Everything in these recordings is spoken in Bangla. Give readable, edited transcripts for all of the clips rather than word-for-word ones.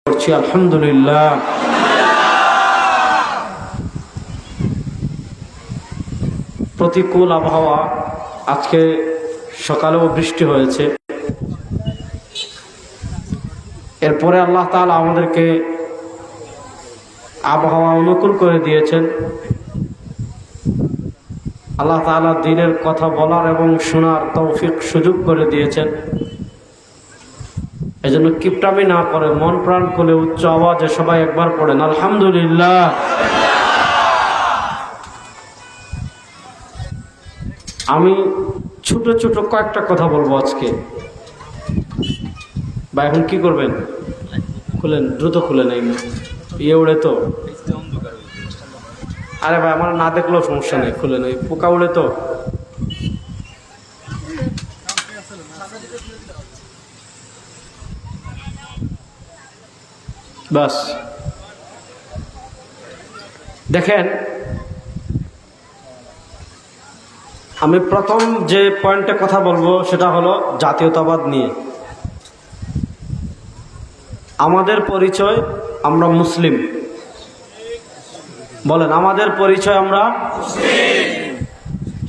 করছি আলহামদুলিল্লাহ। প্রতিকূল আবহাওয়া, আজকে সকালেও বৃষ্টি হয়েছে। এরপরে আল্লাহ তাআলা আমাদেরকে আবহাওয়া অনুকূল করে দিয়েছেন। আল্লাহ তাআলা দ্বীনের কথা বলার এবং শোনার তৌফিক সুযোগ করে দিয়েছেন। এজন্য কিপটামি না করে মন প্রাণ খুলে উচ্চ আওয়াজে সবাই একবার পড়েন আলহামদুলিল্লাহ। আমি ছোট ছোট কয়েকটা কথা বলবো আজকে। বা এখন কি করবেন? খুলেন, দ্রুত খুলেন। এই ইয়ে উড়ে তো। আরে ভাই, আমার না দেখলেও সমস্যা নেই, খুলেন। ওই পোকা উড়ে তো। বাস দেখেন, আমি প্রথম যে পয়েন্টে কথা বলবো সেটা হলো জাতীয়তাবাদ নিয়ে। আমাদের পরিচয় আমরা মুসলিম। বলেন, আমাদের পরিচয় আমরা মুসলিম।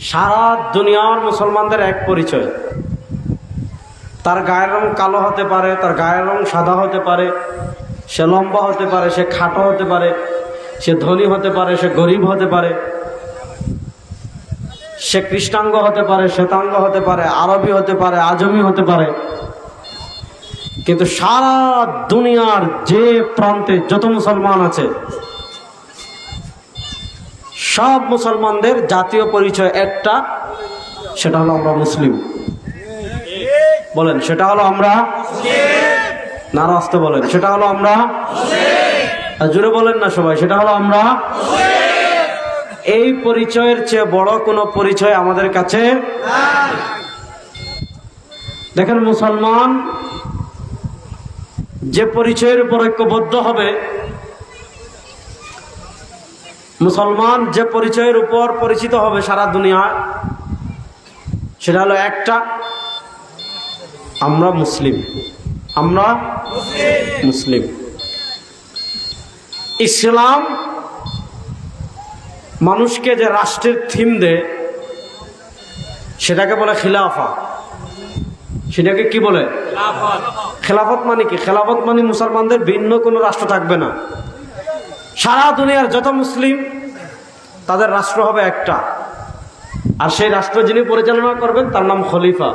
সারা দুনিয়ার মুসলমানদের এক পরিচয়। তার গায়ের রং কালো হতে পারে, তার গায়ের রং সাদা হতে পারে, সে লম্বা হতে পারে, সে খাটো হতে পারে, সে ধনী হতে পারে, সে গরিব হতে পারে, সে কৃষ্ণাঙ্গ হতে পারে, শ্বেতাঙ্গ হতে পারে, আরবি হতে পারে, আজমি হতে পারে। কিন্তু সারা দুনিয়ার যে প্রান্তে যত মুসলমান আছে, সব মুসলমানদের জাতীয় পরিচয় একটা, সেটা হলো আমরা মুসলিম। বলেন, সেটা হলো আমরা না, আসতে বলেন, সেটা হলো আমরা। জোরে বলেন না সবাই, সেটা হলো আমরা। এই পরিচয়ের চেয়ে বড় কোনো পরিচয় আমাদের কাছে। দেখেন, মুসলমান যে পরিচয়ের উপর ঐক্যবদ্ধ হবে, মুসলমান যে পরিচয়ের উপর পরিচিত হবে সারা দুনিয়ায়, সেটা হলো একটা, আমরা মুসলিম। আমরা মুসলিম। ইসলাম মানুষকে যে রাষ্ট্রের থিম দেয় সেটাকে বলে খিলাফা। সেটাকে কি বলে? খেলাফত। মানে কি? খেলাফত মানে মুসলমানদের ভিন্ন কোনো রাষ্ট্র থাকবে না। সারা দুনিয়ার যত মুসলিম, তাদের রাষ্ট্র হবে একটা, আর সেই রাষ্ট্র যিনি পরিচালনা করবেন তার নাম খলিফা।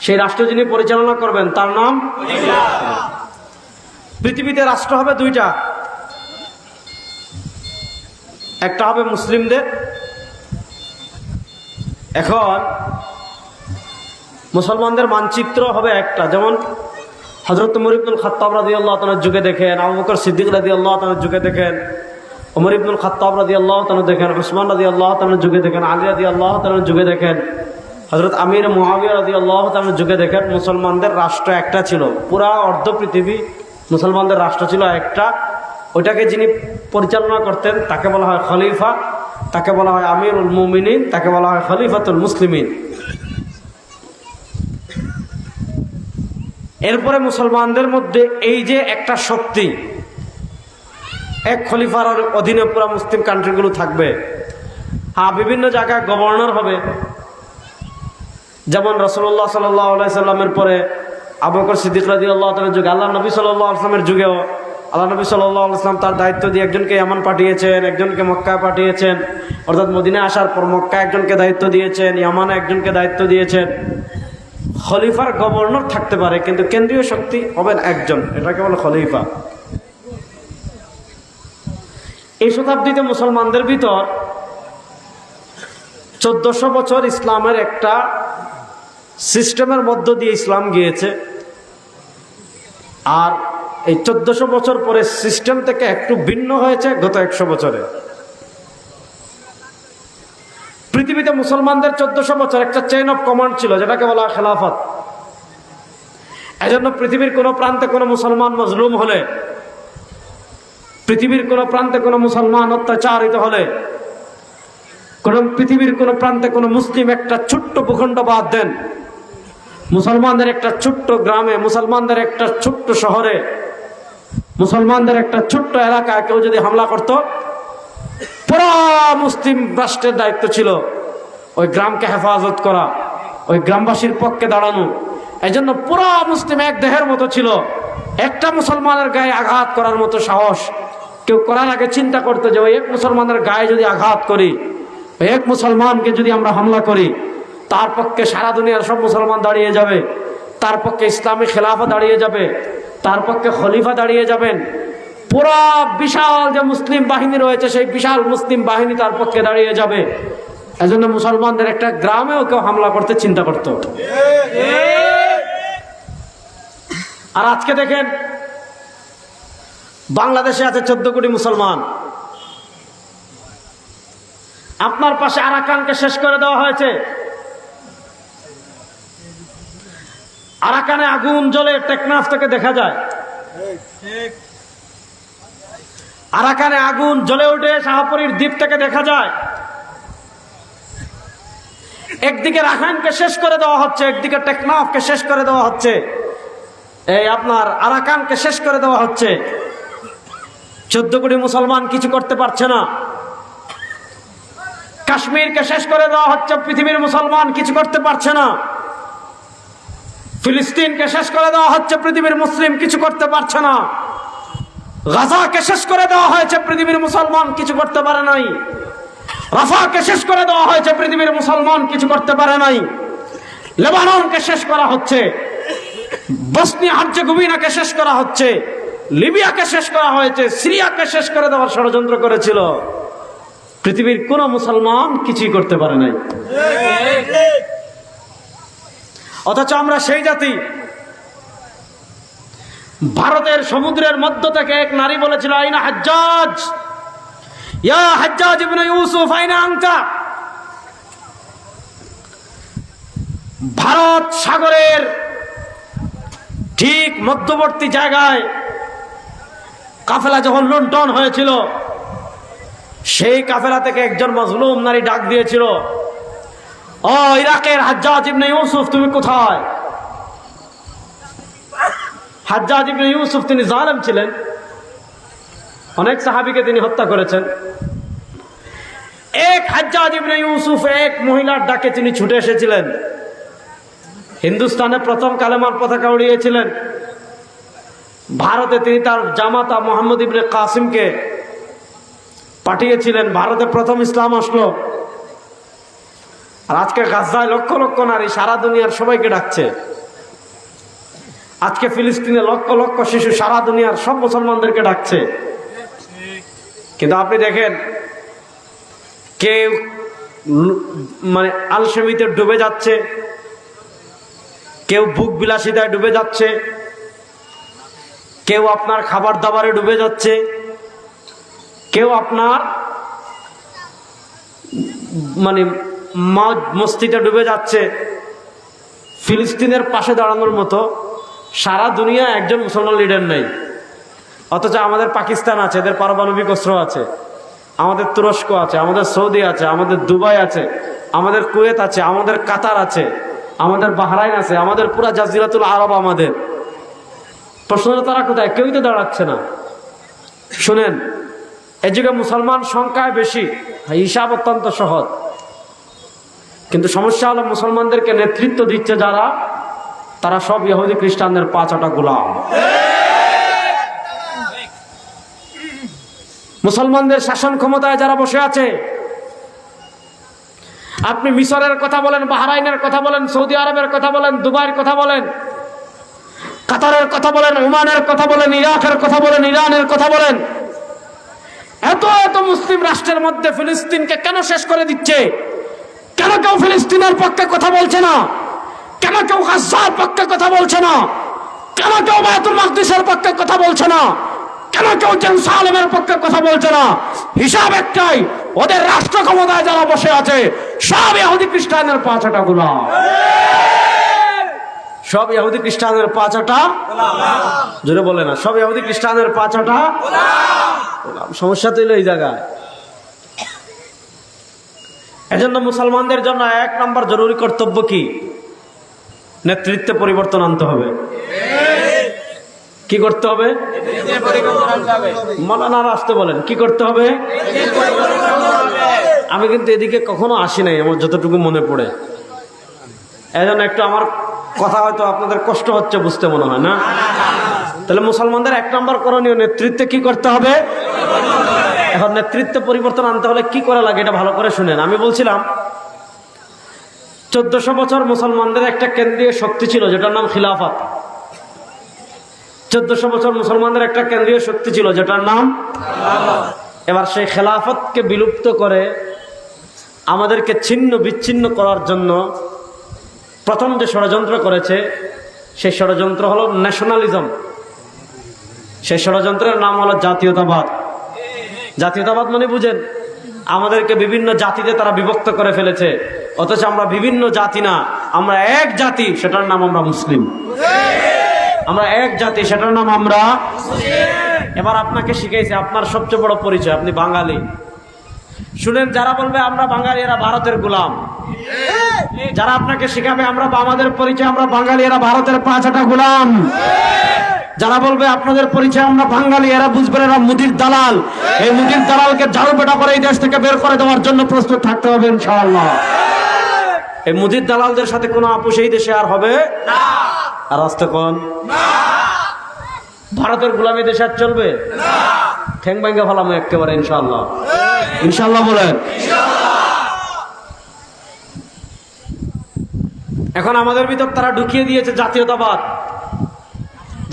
সেই রাষ্ট্র যিনি পরিচালনা করবেন তার নাম খলিফা। পৃথিবীতে রাষ্ট্র হবে দুইটা, একটা হবে মুসলিমদের। এখন মুসলমানদের মানচিত্র হবে একটা, যেমন হযরত ওমর ইবনুল খাত্তাব রাদিয়াল্লাহু তাআলার যুগে দেখেন, আবু বকর সিদ্দিক রাদিয়াল্লাহু তাআলার যুগে দেখেন, ওমর ইবনুল খাত্তাব রাদিয়াল্লাহু তাআলা দেখেন, উসমান রাদিয়াল্লাহু তাআলার যুগে দেখেন, আলী রাদিয়াল্লাহু তাআলার যুগে দেখেন, হযরত আমির মুআবিয়া রাদিয়াল্লাহু তাআলার যুগে দেখেন। মুসলমানদের রাষ্ট্র একটা ছিল, পুরা অর্ধ পৃথিবী মুসলমানদের রাষ্ট্র ছিল একটা। ওইটাকে যিনি পরিচালনা করতেন তাকে বলা হয় খলিফা, তাকে বলা হয় আমিরুল মুমিনিন, তাকে বলা হয় খলিফাতুল মুসলিমিন। এরপরে মুসলমানদের মধ্যে এই যে একটা শক্তি, এক খলিফার অধীনে পুরা মুসলিম কান্ট্রিগুলো থাকবে। হ্যাঁ, বিভিন্ন জায়গায় গভর্নর হবে, যেমন রাসূলুল্লাহ সাল্লাল্লাহু আলাইহি সাল্লামের পরে আবু বকর সিদ্দিক রাদিয়াল্লাহু তাআলার যুগে, আল্লাহ নবী সাল্লাল্লাহু আলাইহি সাল্লামের যুগেও আল্লাহ নবী সাল্লাল্লাহু আলাইহি সাল্লাম তার দায়িত্ব দিয়ে একজনকে ইয়ামান পাঠিয়েছেন, একজনকে মক্কায় পাঠিয়েছেন। অর্থাৎ মদিনায় আসার পর মক্কায় একজনকে দায়িত্ব দিয়েছেন, ইয়ামানে একজনকে দায়িত্ব দিয়েছেন। খলিফার গভর্নর থাকতে পারে, কিন্তু কেন্দ্রীয় শক্তি হবেন একজন, এটাকে বলে খলিফা। এই শতাব্দীতে মুসলমানদের ভিতর 1400 বছর ইসলামের একটা সিস্টেমের মধ্য দিয়ে ইসলাম গিয়েছে, আর এই 1400 বছর পরে সিস্টেম থেকে একটু ভিন্ন হয়েছে গত 100 বছরে। পৃথিবীতে মুসলমানদের 1400 বছর একটা চেইন অফ কমান্ড ছিল, যেটাকে বলা হয় খেলাফত। এজন্য পৃথিবীর কোনো প্রান্তে কোনো মুসলমান মজলুম হলে, পৃথিবীর কোনো প্রান্তে কোনো মুসলমান অত্যাচারিত হলে, পৃথিবীর কোনো প্রান্তে কোনো মুসলিম একটা ছোট্ট ভূখণ্ড বাদ দেন, মুসলমানদের একটা ছোট্ট গ্রামে, মুসলমানদের একটা ছোট্ট শহরে মুসলমানদের একটা ছোট্ট এলাকায় কেউ যদি হামলা করত, পুরো মুসলিম রাষ্ট্রের দায়িত্ব ছিল ওই গ্রামকে হেফাজত করা, ওই গ্রামবাসীর পক্ষে দাঁড়ানো। এই জন্য পুরো মুসলিম এক দেহের মতো ছিল। একটা মুসলমানের গায়ে আঘাত করার মতো সাহস কেউ করার আগে চিন্তা করতো যে ওই এক মুসলমানের গায়ে যদি আঘাত করি, ওই এক মুসলমানকে যদি আমরা হামলা করি, তার পক্ষে সারা দুনিয়ার সব মুসলমান দাঁড়িয়ে যাবে, তার পক্ষে ইসলামী খেলাফা দাঁড়িয়ে যাবে, তার পক্ষে খলিফা দাঁড়িয়ে যাবেন। পুরা বিশাল যে মুসলিম বাহিনী রয়েছে সেই বিশাল মুসলিম বাহিনী তার পক্ষে দাঁড়িয়ে যাবে। এজন্য মুসলমানদের একটা গ্রামেও কেউ হামলা করতে চিন্তা করত। আর আজকে দেখেন বাংলাদেশে আছে 14 কোটি মুসলমান। আপনার পাশে আরাকানকে শেষ করে দেওয়া হয়েছে। আরাকানে আগুন জ্বলে টেকনাফ থেকে দেখা যায়। আরাকানে আগুন জ্বলে উঠে শাহপরীর দ্বীপ থেকে দেখা যায়। একদিকে রাখাইনকে শেষ করে দেওয়া হচ্ছে, একদিকে টেকনাফকে শেষ করে দেওয়া হচ্ছে, এই আপনার আরাকানকে শেষ করে দেওয়া হচ্ছে। 14 কোটি মুসলমান কিছু করতে পারছে না। কাশ্মীরকে শেষ করে দেওয়া হচ্ছে, পৃথিবীর মুসলমান কিছু করতে পারছে না। ফিলিস্তিনকে শেষ করে দেওয়া হচ্ছে, পৃথিবীর মুসলিম কিছু করতে পারছে না। গাজাকে শেষ করে দেওয়া হয়েছে, পৃথিবীর মুসলমান কিছু করতে পারে নাই। রাফাকে শেষ করে দেওয়া হয়েছে, পৃথিবীর মুসলমান কিছু করতে পারে নাই। লেবাননকে শেষ করা হচ্ছে, বসনিয়া হার্জেগোভিনাকে শেষ করা হচ্ছে, লিবিয়াকে শেষ করা হয়েছে, সিরিয়াকে শেষ করে দেওয়ার ষড়যন্ত্র করেছিল। পৃথিবীর কোন মুসলমান কিছুই করতে পারে নাই। অথচ আমরা সেই জাতি। ভারতের সমুদ্রের মধ্য থেকে এক নারী বলেছিল, আইনা হাজ্জাজ, ইয়া হাজ্জাজ ইবনে ইউসুফ আইনা আনতা। ভারত সাগরের ঠিক মধ্যবর্তী জায়গায় কাফেলা যখন লুণ্ঠন হয়েছিল, সেই কাফেলা থেকে একজন মজলুম নারী ডাক দিয়েছিল, ও ইরাকের হাজ্জাজ ইবনে ইউসুফ, তুমি কোথায়? হাজ্জাজ ইবনে ইউসুফ তিনি জালেম ছিলেন, অনেক সাহাবীকে তিনি হত্যা করেছেন। এক হাজ্জাজ ইবনে ইউসুফ এক মহিলার ডাকে তিনি ছুটে এসেছিলেন। হিন্দুস্তানে প্রথম কালেমার পতাকা উড়িয়েছিলেন। ভারতে তিনি তার জামাতা মোহাম্মদ ইবনে কাসিমকে পাঠিয়েছিলেন। ভারতে প্রথম ইসলাম আসলো। আর আজকে গাজায় লক্ষ লক্ষ নারী সারা দুনিয়ার সবাইকে ডাকছে। আজকে ফিলিস্তিনে লক্ষ লক্ষ শিশু সারা দুনিয়ার সব মুসলমানদেরকে ডাকছে। কিন্তু আপনি দেখেন, কেউ মানে আলসেমিতে ডুবে যাচ্ছে, কেউ ভোগ বিলাসিতায় ডুবে যাচ্ছে, কেউ আপনার খাবার দাবারে ডুবে যাচ্ছে, কেউ আপনার মানে মস্তিতে ডুবে যাচ্ছে। ফিলিস্তিনের পাশে দাঁড়ানোর মতো সারা দুনিয়া একজন মুসলমান লিডার নেই। অথচ আমাদের পাকিস্তান আছে, এদের পারমাণবিক অস্ত্র আছে, আমাদের তুরস্ক আছে, আমাদের সৌদি আছে, আমাদের দুবাই আছে, আমাদের কুয়েত আছে, আমাদের কাতার আছে, আমাদের বাহরাইন আছে, আমাদের পুরা জাজিরাতুল আরব আমাদের। প্রশ্ন তারা কোথায়? কেউই তো দাঁড়াচ্ছে না। শুনেন, এই যুগে মুসলমান সংখ্যায় বেশি, হিসাব অত্যন্ত সহজ, কিন্তু সমস্যা হলো মুসলমানদেরকে নেতৃত্ব দিচ্ছে যারা, তারা সব ইহুদি খ্রিস্টানদের পাঁচটা গোলাম। মুসলমানদের শাসন ক্ষমতায় যারা বসে আছে, আপনি মিশরের কথা বলেন, বাহরাইনের কথা বলেন, সৌদি আরবের কথা বলেন, দুবাইয়ের কথা বলেন, কাতারের কথা বলেন, ওমানের কথা বলেন, ইরাকের কথা বলেন, ইরানের কথা বলেন, এত এত মুসলিম রাষ্ট্রের মধ্যে ফিলিস্তিনকে কেন শেষ করে দিচ্ছে? কেন কেউ ফিলিস্তিনের পক্ষে কথা বলছে না? কেন কেউ গাজার পক্ষে কথা বলছে না? কেন কেউ বায়তুল মাকদিসের পক্ষে কথা বলছে না? কেন কেউ জেরুসালেমের পক্ষে কথা বলছে না? হিসাব একটাই, ওদের রাষ্ট্র ক্ষমতায় যারা বসে আছে সব ইহুদি খ্রিস্টানের পাঁচটা গোলাম। সব ইহুদি খ্রিস্টানের পাঁচটা গোলাম। জোরে বলে না, সব ইহুদি খ্রিস্টানের পাঁচটা গোলাম। সমস্যা তো এই জায়গায়। এজন্য মুসলমানদের জন্য 1 নম্বর জরুরি কর্তব্য কি? নেতৃত্বে পরিবর্তন আনতে হবে। কি করতে হবে? মাওলানা আসতে বলেন, কি করতে হবে? আমি কিন্তু এদিকে কখনো আসি নাই, আমার যতটুকু মনে পড়ে। এজন্য একটু আমার কথা হয়তো আপনাদের কষ্ট হচ্ছে বুঝতে মনে হয় না। তাহলে মুসলমানদের 1 নম্বর করণীয়, নেতৃত্বে কি করতে হবে? এখন নেতৃত্বে পরিবর্তন আনতে হলে কি করা লাগে এটা ভালো করে শুনেন। আমি বলছিলাম 1400 বছর মুসলমানদের একটা কেন্দ্রীয় শক্তি ছিল যেটার নাম খিলাফত। 1400 বছর মুসলমানদের একটা কেন্দ্রীয় শক্তি ছিল যেটার নাম। এবার সেই খেলাফতকে বিলুপ্ত করে আমাদেরকে ছিন্ন বিচ্ছিন্ন করার জন্য প্রথম যে ষড়যন্ত্র করেছে সেই ষড়যন্ত্র হলো ন্যাশনালিজম। সেই ষড়যন্ত্রের নাম হলো জাতীয়তাবাদ। জাতীয়তাবাদ মানে বুঝেন, আমাদেরকে বিভিন্ন জাতিতে তারা বিভক্ত করে ফেলেছে, অথচ আমরা বিভিন্ন জাতি না, আমরা এক জাতি, সেটার নাম আমরা মুসলিম। আমরা এক জাতি, সেটার নাম আমরা। এবার আপনাকে শিখাইছে আপনার সবচেয়ে বড় পরিচয়, আপনি বাঙালি। শুনেন, যারা বলবে আমরা বাঙালি এরা ভারতের গোলাম, যারা আপনাকে শিখাবে আমরা আমাদের পরিচয় আমরা বাঙালি এরা ভারতের 5 গোলাম, যারা বলবে আপনাদের পরিচয় আমরা বাঙালি এরা বুঝবেন এরা মুদির দালাল। এই মুদির দালালকে ঝাড়ু পেটা করে এই দেশ থেকে বের করে দেওয়ার জন্য প্রস্তুত থাকতে হবে ইনশাআল্লাহ। এই মুদির দালালদের সাথে কোনো আপোষ এই দেশে আর হবে না। আর আসতে কোন ভারতের গোলামি দেশে আর চলবে না। ঠ্যাং ভাঙ্গা ফেলাম একেবারে ইনশাআল্লাহ। ইনশাআল্লাহ বলেন। এখন আমাদের ভিতর তারা ঢুকিয়ে দিয়েছে জাতীয়তাবাদ।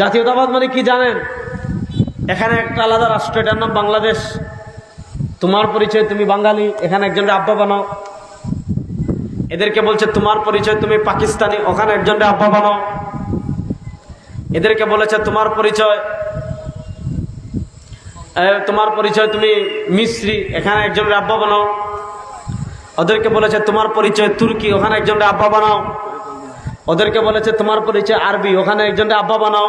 জাতীয়তাবাদ মানে কি জানেন? এখানে একটা আলাদা রাষ্ট্র, এটার নাম বাংলাদেশ। তোমার পরিচয় তুমি বাঙালি, এখানে একজনকে আব্বা বানাও। এদেরকে বলছে তোমার পরিচয় তুমি পাকিস্তানি, ওখানে একজনকে আব্বা বানাও। এদেরকে বলেছে তোমার পরিচয় তুমি মিস্রি, এখানে একজনকে আব্বা বানাও। ওদেরকে বলেছে তোমার পরিচয় তুর্কি, ওখানে একজনকে আব্বা বানাও। ওদেরকে বলেছে তোমার পরিচয় আরবি, ওখানে একজনকে আব্বা বানাও।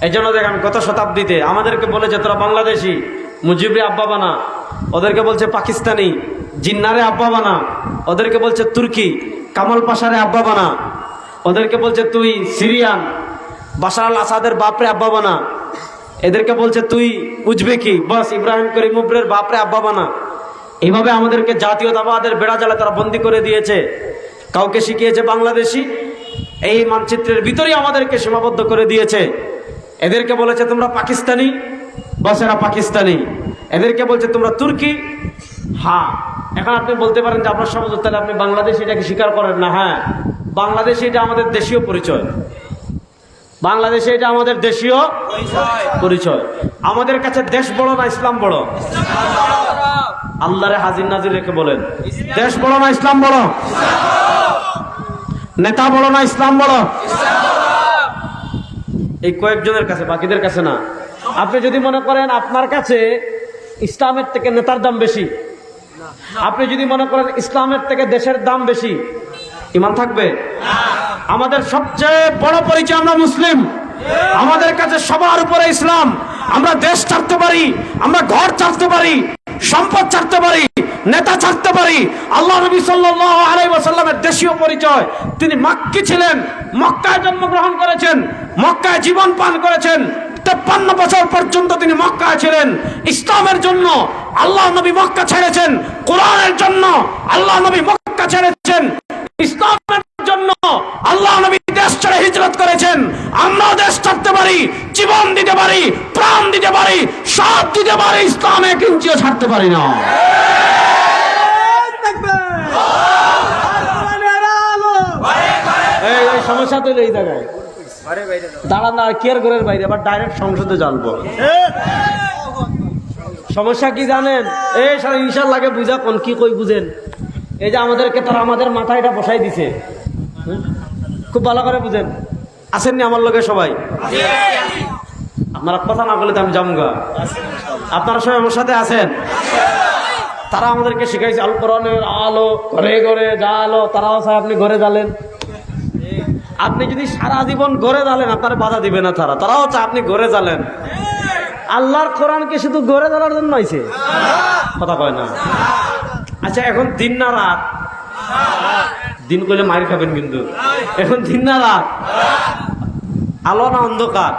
এই জন্য দেখেন গত শতাব্দীতে আমাদেরকে বলেছে তোরা বাংলাদেশি, মুজিবরে আব্বা বানা। ওদেরকে বলছে পাকিস্তানি, জিন্নারে আব্বা বানা। ওদেরকে বলছে তুর্কি, কামাল পাশারে আব্বা বানা। ওদেরকে বলছে তুই সিরিয়ান, বাশার আল আসাদের বাপরে আব্বা বানা। এদেরকে বলছে তুই উজবেকি, বস ইব্রাহিম করিমুবরের বাপরে আব্বা বানা। এইভাবে আমাদেরকে জাতীয়তাবাদের বেড়া জালে তারা বন্দী করে দিয়েছে। কাউকে শিখিয়েছে বাংলাদেশি, এই মানচিত্রের ভিতরেই আমাদেরকে সীমাবদ্ধ করে দিয়েছে। এদেরকে বলেছে তোমরা পাকিস্তানি, বস এরা পাকিস্তানি। এদেরকে বলছে তোমরা তুর্কি। হ্যাঁ, এখন আপনি বলতে পারেন যে আপনার সমাজ, তাহলে আপনি বাংলাদেশি এটাকে স্বীকার করেন না। হ্যাঁ, বাংলাদেশি এটা আমাদের দেশীয় পরিচয়। বাংলাদেশে এটা আমাদের দেশীয় পরিচয়। আমাদের কাছে দেশ বড় না ইসলাম বড়? আল্লাহরে হাজির নাজির রেখে বলেন, দেশ বড় না ইসলাম বড়? নেতা বড় না ইসলাম বড়? এই কয়েকজনের কাছে, বাকিদের কাছে না। আপনি যদি মনে করেন আপনার কাছে ইসলামের থেকে নেতার দাম বেশি, আপনি যদি মনে করেন ইসলামের থেকে দেশের দাম বেশি, ঈমান থাকবে? আমাদের সবচেয়ে বড় পরিচয় আমরা মুসলিম। আমাদের কাছে সবার উপরে ইসলাম। আমরা দেশ ছাড়তে পারি, আমরা ঘর ছাড়তে পারি, সম্পদ ছাড়তে পারি, নেতা ছাড়তে পারি। আল্লাহ নবী সাল্লাল্লাহু আলাইহি ওয়াসাল্লামের দেশীয় পরিচয়, তিনি মক্কি ছিলেন, মক্কায় জন্মগ্রহণ করেছেন, মক্কায় জীবন পান করেছেন। 53 বছর পর্যন্ত তিনি মক্কায় ছিলেন। ইসলামের জন্য আল্লাহ নবী মক্কা ছেড়েছেন, কোরআনের জন্য আল্লাহ নবী মক্কা ছেড়েছেন, ইসলামের জন্য আল্লাহ নবী দেশ ছেড়ে হিজরত করেছেন। আমরা দেশ ছাড়তে পারি, জীবন দিতে পারি, প্রাণ দিতে পারি, সব দিতে পারি, ইসলামে কিঞ্চিও ছাড়তে পারি না। এই সমস্যা তো এই জায়গায় দাঁড়ান না, কেয়ার ঘরের বাইরে আবার ডাইরেক্ট সংসদে জানবো। সমস্যা কি জানেন? এই সারা ইনশাআল্লাহকে বুঝা কোন কি কই বুঝেন। এই যে আমাদেরকে তারা আমাদের মাথায় এটা বসাই দিছে, খুব ভালো করে বুঝেন। আসেননি আমার লোকে সবাই? আপনারা কথা না বলে তো আমি জামগা। আপনারা সবাই আমার সাথে আছেন? তারা আমাদেরকে শিখাইছে আল কোরআনের আলো, ঘরে ঘরে যা আলো। তারাও চায় আপনি ঘরে জ্বালেন। আপনি যদি সারা জীবন ঘরে জ্বালেন আপনার বাধা দিবে না তারা। তারাও চায় আপনি ঘরে জ্বালেন। আল্লাহর কোরআনকে শুধু ঘরে জ্বালার জন্য হয়েছে? কথা কয় না। আচ্ছা, এখন দিন না রাত? দিন করলে মায়ের খাবেন কিন্তু। এখন দিন না রাত? আলো না অন্ধকার?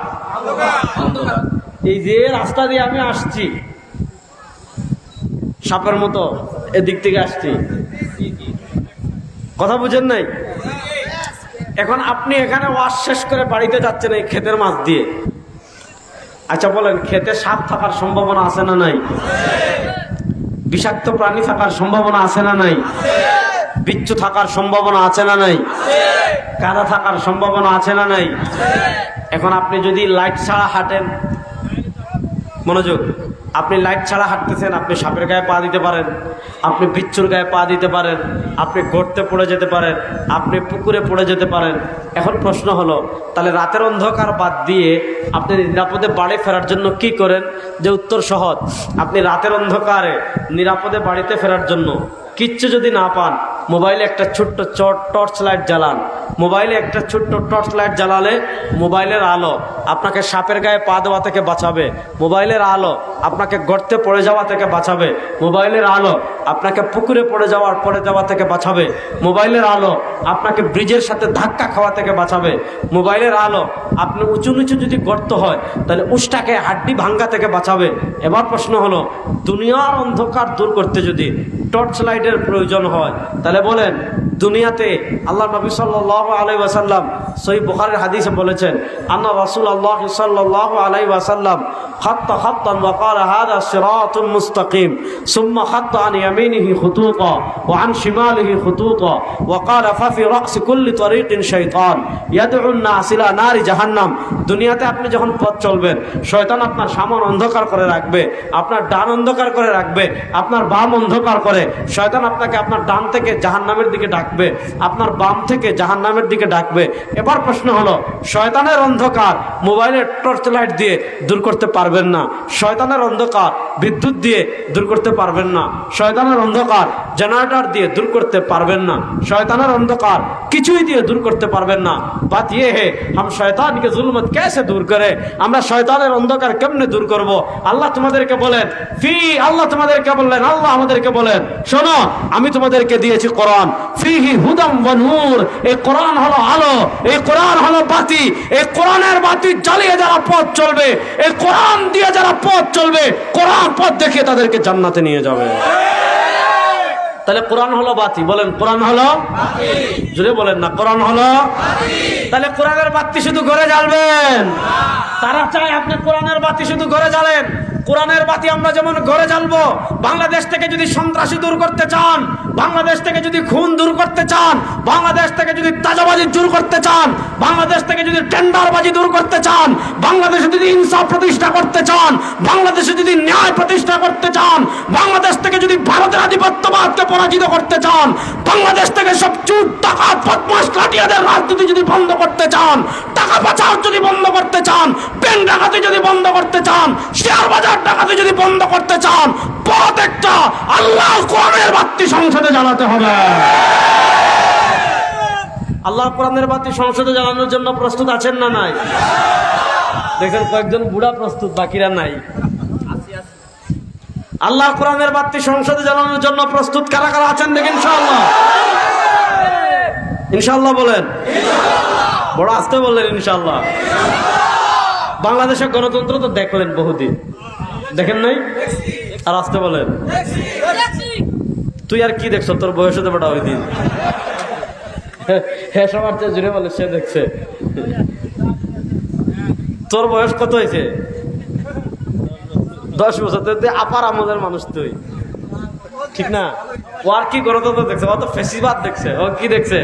এই যে রাস্তা দিয়ে আমি আসছি সাপের মতো এদিক থেকে আসছি, কথা বুঝেন নাই? এখন আপনি এখানে ওয়াজ শেষ করে বাড়িতে যাচ্ছেন এই ক্ষেতের মাছ দিয়ে। আচ্ছা বলেন, ক্ষেতে সাপ থাকার সম্ভাবনা আছে না নাই? বিষাক্ত প্রাণী থাকার সম্ভাবনা আছে না নাই? বিচ্ছু থাকার সম্ভাবনা আছে না নাই? কাদা থাকার সম্ভাবনা আছে না নাই? এখন আপনি যদি লাইট ছাড়া হাঁটেন, মনোযোগ, আপনি লাইট ছাড়া হাঁটতেছেন, আপনি সাপের গায়ে পা দিতে পারেন, আপনি বিচ্ছুর গায়ে পা দিতে পারেন, আপনি গর্তে পড়ে যেতে পারেন, আপনি পুকুরে পড়ে যেতে পারেন। এখন প্রশ্ন হলো, তাহলে রাতের অন্ধকার বাদ দিয়ে আপনি নিরাপদে বাড়ি ফেরার জন্য কি করেন? যে উত্তর সহজ, আপনি রাতের অন্ধকারে নিরাপদে বাড়িতে ফেরার জন্য কিচ্ছু যদি না পান, মোবাইলে একটা ছোট্ট টর্চ লাইট জ্বালান। মোবাইলে একটা ছোট্ট টর্চ লাইট জ্বালালে মোবাইলের আলো আপনাকে সাপের গায়ে পা দেওয়া থেকে বাঁচাবে, মোবাইলের আলো আপনাকে গর্তে পড়ে যাওয়া থেকে বাঁচাবে, মোবাইলের আলো আপনাকে পুকুরে পড়ে যাওয়া থেকে বাঁচাবে, মোবাইলের আলো আপনাকে ব্রিজের সাথে ধাক্কা খাওয়া থেকে বাঁচাবে, মোবাইলের আলো আপনি উঁচু নিচু যদি গর্ত হয় তাহলে উষ্টাকে হাড্ডি ভাঙ্গা থেকে বাঁচাবে। এবার প্রশ্ন হলো, দুনিয়ার অন্ধকার দূর করতে যদি টর্চ লাইটের প্রয়োজন হয়, তাহলে বলেন দুনিয়াতে আল্লাহ নবী সাল্লাল্লাহু আলাইহি ওয়াসাল্লাম সহিহ বুখারীর হাদিসে বলেছেন, আন্না রাসূলুল্লাহ সাল্লাল্লাহু আলাইহি ওয়াসাল্লাম খাত্তা খাত্তান ওয়া ক্বালা হাযা সিরাতুন মুস্তাকিম সুম্মা খাত্তা আন ইয়ামিনিহি খুতুতা ওয়া আন শিমালিহি খুতুতা ওয়া ক্বালা ফাফি রাসি কুল্লি তরিকিন শাইতান ইয়াদউ আন-নাস ইলা নারি জাহান্নাম। দুনিয়াতে আপনি যখন পথ চলবেন, শয়তান আপনার সামনে অন্ধকার করে রাখবে, আপনার ডান অন্ধকার করে রাখবে, আপনার বাম অন্ধকার করে। শয়তান আপনাকে আপনার ডান থেকে জাহান্নামের দিকে ডাকবে, আপনার বাম থেকে জাহান্নামের দিকে ডাকবে। এবার প্রশ্ন হলো, শয়তানের অন্ধকার মোবাইলের টর্চ লাইট দিয়ে দূর করতে পারবেন না, শয়তানের অন্ধকার বিদ্যুৎ দিয়ে দূর করতে পারবেন না, শয়তানের অন্ধকার জেনারেটর দিয়ে দূর করতে পারবেন না, শয়তানের অন্ধকার কিছুই দিয়ে দূর করতে পারবেন না। বাত ইয়ে হে হাম শয়তানকে জুলমত कैसे दूर करे, আমরা শয়তানের অন্ধকার কেমনে দূর করব? আল্লাহ তোমাদেরকে বলেন, আল্লাহ তোমাদেরকে বললেন, আল্লাহ আমাদেরকে বলেন, শোনো আমি তোমাদেরকে দিয়েছি কোরআন, ফিহি হুদাম ওয়া নূর, এই কোরআন হলো আলো, এই কোরআন হলো বাতি, এই কোরআনের বাতি জ্বালিয়ে যারা পথ চলবে, এই কোরআন দিয়ে যারা পথ চলবে, কোরআন পথ দেখিয়ে তাদেরকে জান্নাতে নিয়ে যাবে। তাহলে কোরআন হলো বাতি, বলেন কোরআন হলো বাতি, জোরে বলেন না কোরআন হলো বাতি। তাহলে কোরআনের বাতি শুধু ঘরে জ্বালবেন? তারা চায় আপনি কোরআনের বাতি শুধু ঘরে জ্বালেন। কোরআনের বাতি আমরা যেমন ঘরে জ্বালবো, বাংলাদেশ থেকে যদি সন্ত্রাসী দূর করতে চান, বাংলাদেশ থেকে যদি খুন দূর করতে চান, বাংলাদেশ থেকে যদি তাজাবাজি দূর করতে চান, বাংলাদেশ থেকে যদি টেন্ডারবাজি দূর করতে চান, বাংলাদেশে যদি ইনসাফ প্রতিষ্ঠা করতে চান, বাংলাদেশে যদি ন্যায় প্রতিষ্ঠা করতে চান, বাংলাদেশ থেকে যদি ভারতের আধিপত্যবাদকে পরাজিত করতে চান, বাংলাদেশ থেকে সব চুর ডাকাত বদমাশ লাঠিয়াদের রাজনীতি যদি বন্ধ করতে চান, টাকা পাচার যদি বন্ধ করতে চান, ব্যাংক ডাকাতি যদি বন্ধ করতে চান, শেয়ার বাজার ডাকাতি যদি বন্ধ করতে চান, প্রত্যেকটা আল্লাহর কোরআনের বাতি সংসদে জ্বালাতে হবে। আল্লাহর কোরআনের বাতি সংসদে জ্বালানোর জন্য প্রস্তুত আছেন না নাই? দেখেন কয়েকজন বুড়া প্রস্তুত, বাকিরা নাই। আল্লাহর কোরআনের বাতি সংসদে জ্বালানোর জন্য প্রস্তুত কারা কারা আছেন দেখেন ইনশাআল্লাহ? ইনশাআল্লাহ বলেন, বড় আস্তে বললেন ইনশাআল্লাহ। বাংলাদেশের গণতন্ত্র তো দেখলেন বহুদিন, দেখেন নাই? আর আসতে বলেন, তুই আর কি দেখছ? তোর বয়স হতে বড় ওই দিন। হ্যাঁ সবার চেয়ে জুড়ে বলে সে দেখছে। তোর বয়স কত হয়েছে? 10 বছর। আপার আমাদের মানুষ তুই, ঠিক না? ও আর কি গণতন্ত্র দেখছে? ও তো ফেসিবাদ দেখছে। ও কি দেখছে?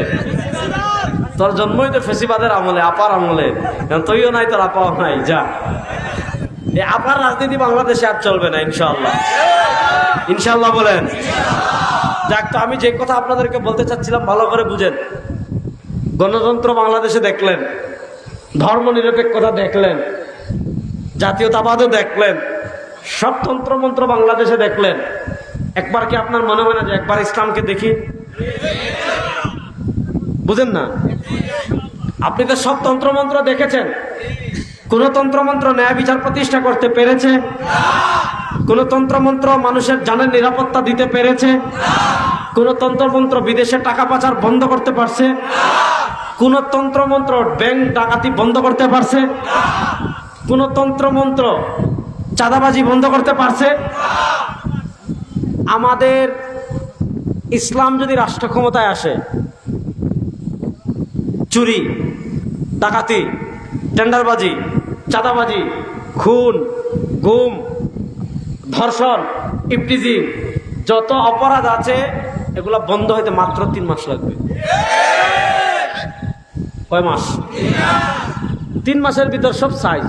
তোর জন্মই তো ফেসিবাদের আমলে, আপার আমলে। তুইও নাই, তোর আপাও নাই। যা, এই আপার রাজনীতি বাংলাদেশে আর চলবে না ইনশাআল্লাহ। ইনশাআল্লাহ বলেন। যাক, তো আমি যে কথা আপনাদেরকে বলতে চাচ্ছিলাম ভালো করে বুঝেন। গণতন্ত্র বাংলাদেশে দেখলেন, ধর্ম নিরপেক্ষতা দেখলেন, জাতীয়তাবাদও দেখলেন, সব তন্ত্রমন্ত্র বাংলাদেশে দেখলেন। একবার কি আপনার মনে হয় না যে একবার ইসলামকে দেখি? বুঝেন না? আপনি তো সব তন্ত্রমন্ত্র দেখেছেন, কোন তন্ত্রমন্ত্র ন্যায় বিচার প্রতিষ্ঠা করতে পেরেছে? কোন তন্ত্রমন্ত্র মানুষের জানের নিরাপত্তা দিতে পেরেছে? কোন তন্ত্রমন্ত্র বিদেশে টাকা পাচার বন্ধ করতে পারছে? কোন তন্ত্রমন্ত্র ব্যাংক ডাকাতি বন্ধ করতে পারছে? কোন তন্ত্রমন্ত্র চাঁদাবাজি বন্ধ করতে পারছে? আমাদের ইসলাম যদি রাষ্ট্র ক্ষমতায় আসে, চুরি, ডাকাতি, টেন্ডারবাজি, চাঁদাবাজি, খুন, গুম, ধর্ষণ, ইফটিজিং, যত অপরাধ আছে এগুলা বন্ধ হইতে মাত্র 3 মাস লাগবে। কয় মাস? 3 মাসের ভিতর সব সাইজ।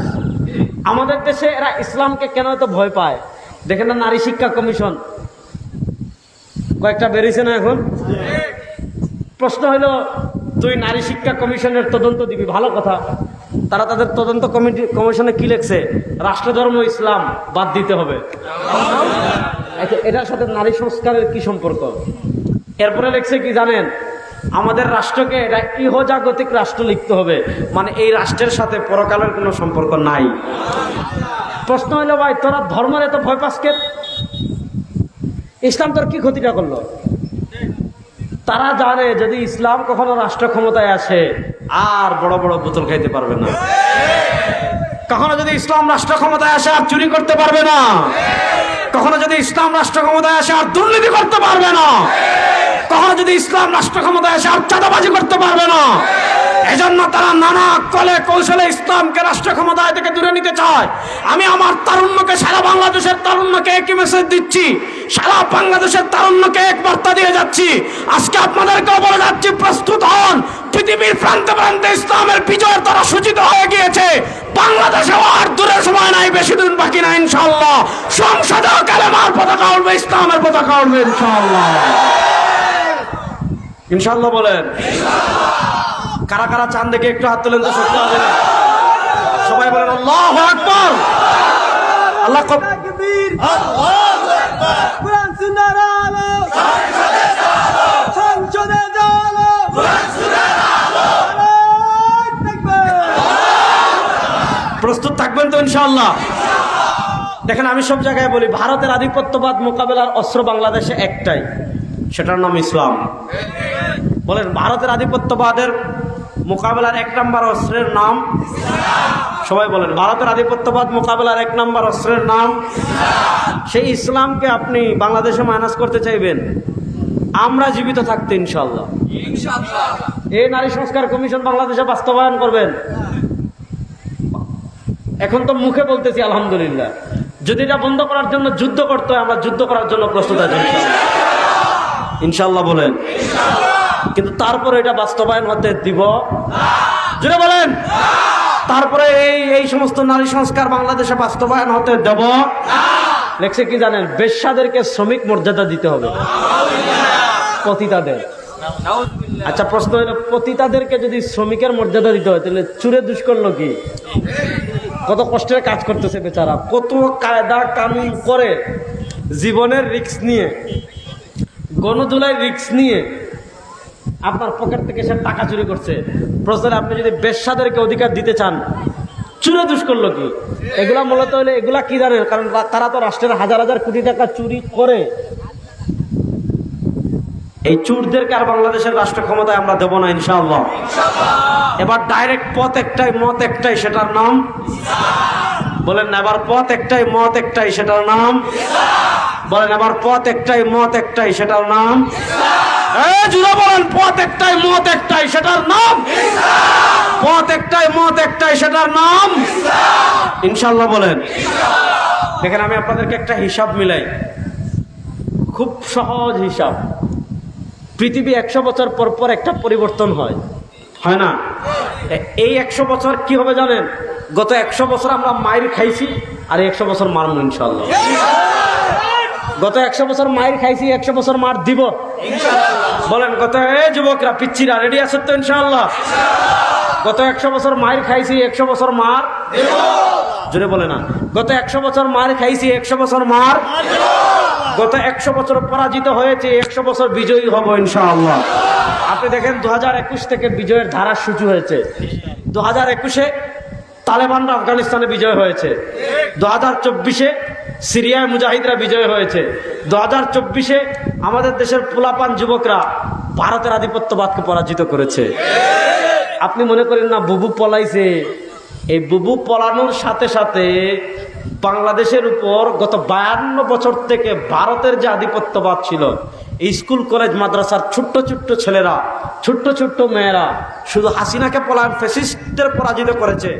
আমাদের দেশে এরা ইসলামকে কেন এত ভয় পায়? দেখেন না, নারী শিক্ষা কমিশন কয়েকটা বেরিয়েছে না এখন? প্রশ্ন হলো, তুই নারী শিক্ষা কমিশনের তদন্ত দিবি, ভালো কথা। তারা তাদের তদন্ত কমিশনে কি লিখছে? রাষ্ট্রধর্ম ইসলাম বাদ দিতে হবে। এটার সাথে নারী সংস্কারের কি সম্পর্ক? এরপরে লিখছে কি জানেন? আমাদের রাষ্ট্রকে এটা ইহজাগতিক রাষ্ট্র লিখতে হবে, মানে এই রাষ্ট্রের সাথে পরকালের কোনো সম্পর্ক নাই। প্রশ্ন হলো, ভাই তোরা ধর্মের এত ভয় পাস কে? ইসলাম তোর কি ক্ষতিটা করলো? তারা জানে যদি ইসলাম কখনো রাষ্ট্র ক্ষমতায় আসে আর বড় বড় বোতল খাইতে পারবে না। কখনো যদি ইসলাম রাষ্ট্র ক্ষমতায় আসে আর চুরি করতে পারবে না। কখনো যদি ইসলাম রাষ্ট্র ক্ষমতায় আসে আর দুর্নীতি করতে পারবে না। কখনো যদি ইসলাম রাষ্ট্র ক্ষমতায় আসে আর চাঁদাবাজি করতে পারবে না। এজন্য তারা নানা কলে কৌশলে ইসলামকে রাষ্ট্র ক্ষমতায় থেকে দূরে নিতে চায়। আমি আমার তারুণ্যকে, সারা বাংলাদেশের তারুণ্যকে একই মেসেজ দিচ্ছি, সারা বাংলাদেশের তারুণ্যকে এক বার্তা দিয়ে যাচ্ছি। আজকে আপনাদেরকেও বলে যাচ্ছি, প্রস্তুত হন। পৃথিবীর প্রান্তে প্রান্তে ইসলামের বিজয়ের দ্বারা সূচিত হয়ে গিয়েছে। বাংলাদেশেও আর দূরের সময় নাই, বেশি দিন বাকি নাই ইনশাআল্লাহ। সংসদেও কালেমার পতাকা উঠবে, ইসলামের পতাকা উঠবে ইনশাআল্লাহ। ইনশাআল্লাহ বলেন। কারা কারা চান দেখে একটু হাত তুলেন তো, সত্যি হবে না? সবাই বলেন আল্লাহু আকবার। আল্লাহ তাকবীর, আল্লাহু আকবার। কুরআন সুন্নাহর আলো, সংসদে আলো, কুরআন সুন্নাহর আলো। আল্লাহু তাকবীর। প্রস্তুত থাকবেন তো ইনশাআল্লাহ? দেখেন, আমি সব জায়গায় বলি, ভারতের আধিপত্যবাদ মোকাবেলার অস্ত্র বাংলাদেশে একটাই, সেটার নাম ইসলাম। বলেন, ভারতের আধিপত্যবাদের মোকাবেলার 1 নম্বর অস্ত্রের নাম ইসলাম। সবাই বলেন, ভারতের আধিপত্যবাদ মোকাবেলার 1 নম্বর অস্ত্রের নাম ইসলাম। সেই ইসলামকে আপনি বাংলাদেশে মাইনাস করতে চাইবেন আমরা জীবিত থাকতে ইনশাআল্লাহ। এই নারী সংস্কার কমিশন বাংলাদেশে বাস্তবায়ন করবেন। এখন তো মুখে বলতেছি আলহামদুলিল্লাহ। যদি এটা বন্ধ করার জন্য যুদ্ধ করতে হয়, আমরা যুদ্ধ করার জন্য প্রস্তুত আছি ইনশাআল্লাহ। বলেন কিন্তু তারপরে এটা বাস্তবায়ন হতে দিব জুড়ে বলেন। তারপরে এই সমস্ত নারী সংস্কার বাংলাদেশে বাস্তবায়ন হতে দেব লেখছে কি জানেন? বেশ্যাদেরকে শ্রমিক মর্যাদা দিতে হবে, পতিতাদের। আচ্ছা, প্রশ্ন হলো, পতিতাদেরকে যদি শ্রমিকের মর্যাদা দিতে হয় তাহলে চুরে দুষ্কর্ম কি? কত কষ্টের কাজ করতেছে বেচারা, কত কায়দা কানুন করে, জীবনের রিস্ক নিয়ে, গণধুলায় রিস্ক নিয়ে আপনার পকেট থেকে সে টাকা চুরি করছে। প্রশ্ন, আপনি যদি বেশ্যাদেরকে অধিকার দিতে চান, চুরে দুষ্কর্ম কি? এগুলা মূলত হলে এগুলা কি জানেন? কারণ তারা তো রাষ্ট্রের হাজার হাজার কোটি টাকা চুরি করে। এই চুরদেরকে আর বাংলাদেশের রাষ্ট্র ক্ষমতায় আমরা দেব না ইনশাআল্লাহ। এবার ডাইরেক্ট পথ একটাই, মত একটাই, সেটার নাম বলেন না। এবার পথ একটাই, মত একটাই, সেটার নাম বলেন। এবার পথ একটাই, মত একটাই, সেটার নাম জুড়ে বলেন। পথ একটাই, মত একটাই, সেটার নাম পথ একটাই, মত একটাই, সেটার নাম ইনশাআল্লাহ বলেন। দেখেন, আমি আপনাদেরকে একটা হিসাব মিলাই, খুব সহজ হিসাব। পৃথিবী 100 বছর পর পর একটা পরিবর্তন হয়, হয় না? এই 100 বছর কি হবে জানেন? গত 100 বছর আমরা মায়ের খাইছি, আর 100 বছর মারবো ইনশাআল্লাহ। গত 100 বছর মায়ের খাইছি, 100 বছর মার দিব বলেন। গত যুবকরা, পিচ্ছিরা, রেডি আছেন তো ইনশাআল্লাহ? গত 100 বছর মায়ের খাইছি, 100 বছর মার জোরে বলে না। গত 100 বছর মার খাইছি, 100 বছর মার। গত 100 বছর পরাজিত হয়েছে, 100 বছর বিজয়ী হব ইনশাআল্লাহ। আপনি দেখেন 2021 থেকে বিজয়ের ধারা শুরু হয়েছে। 2021-এ তালেবানরা আফগানিস্তানে বিজয় হয়েছে। 2024-এ সিরিয়ায় মুজাহিদরা বিজয় হয়েছে। 2024-এ আমাদের দেশের পোলাপান যুবকরা ভারতের আধিপত্যবাদকে পরাজিত করেছে। আপনি মনে করেন না বুবু পলাইছে, এই বুবু পলানোর সাথে সাথে বাংলাদেশের উপর গত 52 বছর থেকে ভারতের যে আধিপত্যবাদ ছিল, এই স্কুল কলেজ মাদ্রাসার ছোট্ট ছোট্ট ছেলেরা, ছোট্ট ছোট্ট মেয়েরা শুধু হাসিনাকে ফ্যাসিস্টদের পরাজিত করেছে।